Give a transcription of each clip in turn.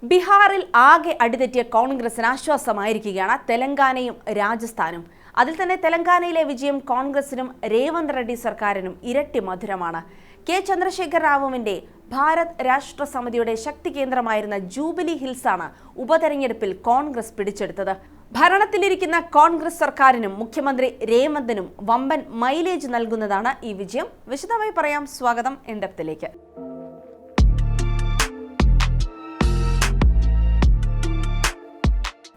ബീഹാറിൽ ആകെ അടിതെറ്റിയ കോൺഗ്രസിന് ആശ്വാസമായിരിക്കുകയാണ് തെലങ്കാനയും രാജസ്ഥാനും. അതിൽ തന്നെ തെലങ്കാനയിലെ വിജയം കോൺഗ്രസിനും രേവന്ത് റെഡ്ഡി സർക്കാരിനും ഇരട്ടി മധുരമാണ്. കെ ചന്ദ്രശേഖർ റാവുവിന്റെ ഭാരത് രാഷ്ട്ര സമിതിയുടെ ശക്തി കേന്ദ്രമായിരുന്ന ജൂബിലി ഹിൽസാണ് ഉപതെരഞ്ഞെടുപ്പിൽ കോൺഗ്രസ് പിടിച്ചെടുത്തത്. ഭരണത്തിലിരിക്കുന്ന കോൺഗ്രസ് സർക്കാരിനും മുഖ്യമന്ത്രി രേവന്തിനും വമ്പൻ മൈലേജ് നൽകുന്നതാണ് ഈ വിജയം. വിശദമായി പറയാം. സ്വാഗതം ഇൻഡെപ്തിലേക്ക്.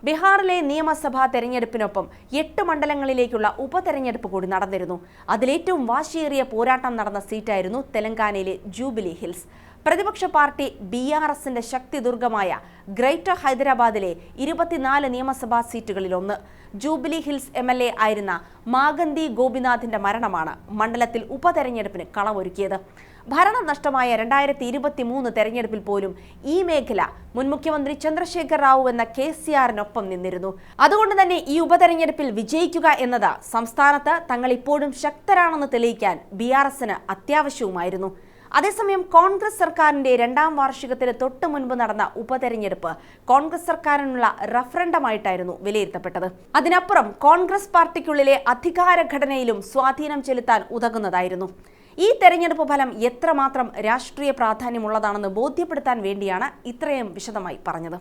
ബീഹാറിലെ നിയമസഭാ തെരഞ്ഞെടുപ്പിനൊപ്പം 8 മണ്ഡലങ്ങളിലേക്കുള്ള ഉപതെരഞ്ഞെടുപ്പ് കൂടി നടന്നിരുന്നു. അതിലേറ്റവും വാശിയേറിയ പോരാട്ടം നടന്ന സീറ്റായിരുന്നു തെലങ്കാനയിലെ ജൂബിലി ഹിൽസ്. പ്രതിപക്ഷ പാർട്ടി BRSന്റെ ശക്തി ദുർഗമായ ഗ്രേറ്റർ ഹൈദരാബാദിലെ 24 നിയമസഭാ സീറ്റുകളിലൊന്ന്. ജൂബിലി ഹിൽസ് MLA ആയിരുന്ന മാഗന്തി ഗോപിനാഥിന്റെ മരണമാണ് മണ്ഡലത്തിൽ ഉപതെരഞ്ഞെടുപ്പിന് കളമൊരുക്കിയത്. ഭരണം നഷ്ടമായ 2023 തെരഞ്ഞെടുപ്പിൽ പോലും ഈ മേഖല മുൻ മുഖ്യമന്ത്രി ചന്ദ്രശേഖർ റാവു എന്ന KCRനൊപ്പം നിന്നിരുന്നു. അതുകൊണ്ട് തന്നെ ഈ ഉപതെരഞ്ഞെടുപ്പിൽ വിജയിക്കുക എന്നത് സംസ്ഥാനത്ത് തങ്ങൾ ഇപ്പോഴും ശക്തരാണെന്ന് തെളിയിക്കാൻ BRSന് അത്യാവശ്യവുമായിരുന്നു. അതേസമയം കോൺഗ്രസ് സർക്കാരിന്റെ 2ാം വാർഷികത്തിന് തൊട്ടു മുൻപ് നടന്ന ഉപതെരഞ്ഞെടുപ്പ് കോൺഗ്രസ് സർക്കാരിനുള്ള റഫറൻഡമായിട്ടായിരുന്നു വിലയിരുത്തപ്പെട്ടത്. അതിനപ്പുറം കോൺഗ്രസ് പാർട്ടിക്കുള്ളിലെ അധികാരഘടനയിലും സ്വാധീനം ചെലുത്താൻ ഉതകുന്നതായിരുന്നു. ഈ തെരഞ്ഞെടുപ്പ് ഫലം എത്രമാത്രം രാഷ്ട്രീയ പ്രാധാന്യമുള്ളതാണെന്ന് ബോധ്യപ്പെടുത്താൻ വേണ്ടിയാണ് ഇത്രയും വിശദമായി പറഞ്ഞത്.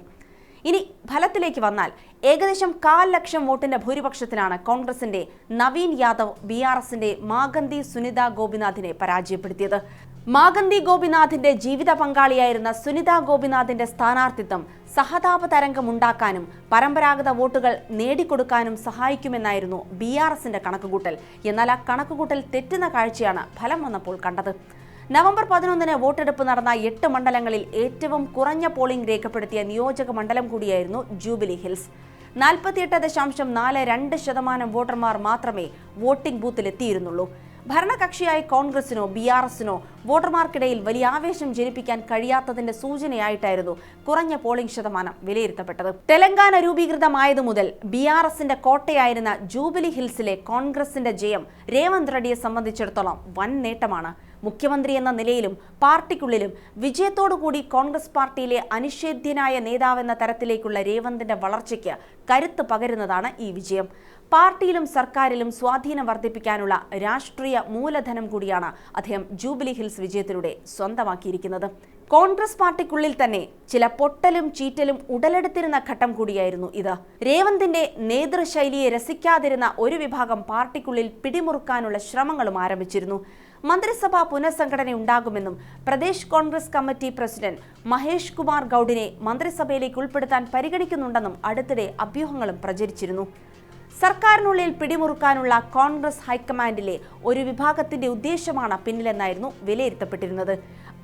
ഇനി ഫലത്തിലേക്ക് വന്നാൽ ഏകദേശം 1/4 ലക്ഷം വോട്ടിന്റെ ഭൂരിപക്ഷത്തിനാണ് കോൺഗ്രസിന്റെ നവീൻ യാദവ് BRSന്റെ മാഗന്തി സുനിത ഗോപിനാഥിനെ പരാജയപ്പെടുത്തിയത്. മാഗന്തി ഗോപിനാഥിന്റെ ജീവിത പങ്കാളിയായിരുന്ന സുനിത ഗോപിനാഥിന്റെ സ്ഥാനാർത്ഥിത്വം സഹതാപ തരംഗമുണ്ടാക്കാനും പരമ്പരാഗത വോട്ടുകൾ നേടിക്കൊടുക്കാനും സഹായിക്കുമെന്നായിരുന്നു BRSന്റെ കണക്കുകൂട്ടൽ. എന്നാൽ ആ കണക്കുകൂട്ടൽ തെറ്റുന്ന കാഴ്ചയാണ് ഫലം വന്നപ്പോൾ കണ്ടത്. നവംബർ 11 വോട്ടെടുപ്പ് നടന്ന 8 മണ്ഡലങ്ങളിൽ ഏറ്റവും കുറഞ്ഞ പോളിംഗ് രേഖപ്പെടുത്തിയ നിയോജക മണ്ഡലം കൂടിയായിരുന്നു ജൂബിലി ഹിൽസ്. 48.42% വോട്ടർമാർ മാത്രമേ വോട്ടിംഗ് ബൂത്തിലെത്തിയിരുന്നുള്ളൂ. ഭരണകക്ഷിയായ കോൺഗ്രസിനോ BRSനോ വോട്ടർമാർക്കിടയിൽ വലിയ ആവേശം ജനിപ്പിക്കാൻ കഴിയാത്തതിന്റെ സൂചനയായിട്ടായിരുന്നു കുറഞ്ഞ പോളിംഗ് ശതമാനം വിലയിരുത്തപ്പെട്ടത്. തെലങ്കാന രൂപീകൃതമായതു മുതൽ BRSന്റെ കോട്ടയായിരുന്ന ജൂബിലി ഹിൽസിലെ കോൺഗ്രസിന്റെ ജയം രേവന്ത് റെഡ്ഡിയെ സംബന്ധിച്ചിടത്തോളം വൻ നേട്ടമാണ്. മുഖ്യമന്ത്രി എന്ന നിലയിലും പാർട്ടിക്കുള്ളിലും വിജയത്തോടുകൂടി കോൺഗ്രസ് പാർട്ടിയിലെ അനിഷേധ്യനായ നേതാവെന്ന തരത്തിലേക്കുള്ള രേവന്തിന്റെ വളർച്ചയ്ക്ക് കരുത്ത് പകരുന്നതാണ് ഈ വിജയം. പാർട്ടിയിലും സർക്കാരിലും സ്വാധീനം വർദ്ധിപ്പിക്കാനുള്ള രാഷ്ട്രീയ മൂലധനം കൂടിയാണ് അദ്ദേഹം ജൂബിലി ഹിൽസ് വിജയത്തിലൂടെ സ്വന്തമാക്കിയിരിക്കുന്നത്. കോൺഗ്രസ് പാർട്ടിക്കുള്ളിൽ തന്നെ ചില പൊട്ടലും ചീറ്റലും ഉടലെടുത്തിരുന്ന ഘട്ടം കൂടിയായിരുന്നു ഇത്. രേവന്തിന്റെ നേതൃശൈലിയെ രസിക്കാതിരുന്ന ഒരു വിഭാഗം പാർട്ടിക്കുള്ളിൽ പിടിമുറുക്കാനുള്ള ശ്രമങ്ങളും ആരംഭിച്ചിരുന്നു. മന്ത്രിസഭാ പുനഃസംഘടന ഉണ്ടാകുമെന്നും പ്രദേശ് കോൺഗ്രസ് കമ്മിറ്റി പ്രസിഡന്റ് മഹേഷ് കുമാർ ഗൌഡിനെ മന്ത്രിസഭയിലേക്ക് ഉൾപ്പെടുത്താൻ പരിഗണിക്കുന്നുണ്ടെന്നും അടുത്തിടെ അഭ്യൂഹങ്ങളും പ്രചരിച്ചിരുന്നു. സർക്കാരിനുള്ളിൽ പിടിമുറുക്കാനുള്ള കോൺഗ്രസ് ഹൈക്കമാൻഡിലെ ഒരു വിഭാഗത്തിന്റെ ഉദ്ദേശമാണ് പിന്നിലെന്നായിരുന്നു വിലയിരുത്തപ്പെട്ടിരുന്നത്.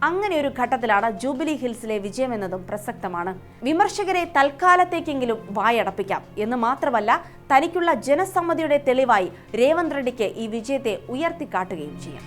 അങ്ങനെ ഒരു ഘട്ടത്തിലാണ് ജൂബിലി ഹിൽസിലെ വിജയമെന്നതും പ്രസക്തമാണ്. വിമർശകരെ തൽക്കാലത്തേക്കെങ്കിലും വായടപ്പിക്കാം എന്ന് മാത്രമല്ല, തനിക്കുള്ള ജനസമ്മതിയുടെ തെളിവായി രേവന്ത് റെഡ്ഡിക്ക് ഈ വിജയത്തെ ഉയർത്തിക്കാട്ടുകയും ചെയ്യാം.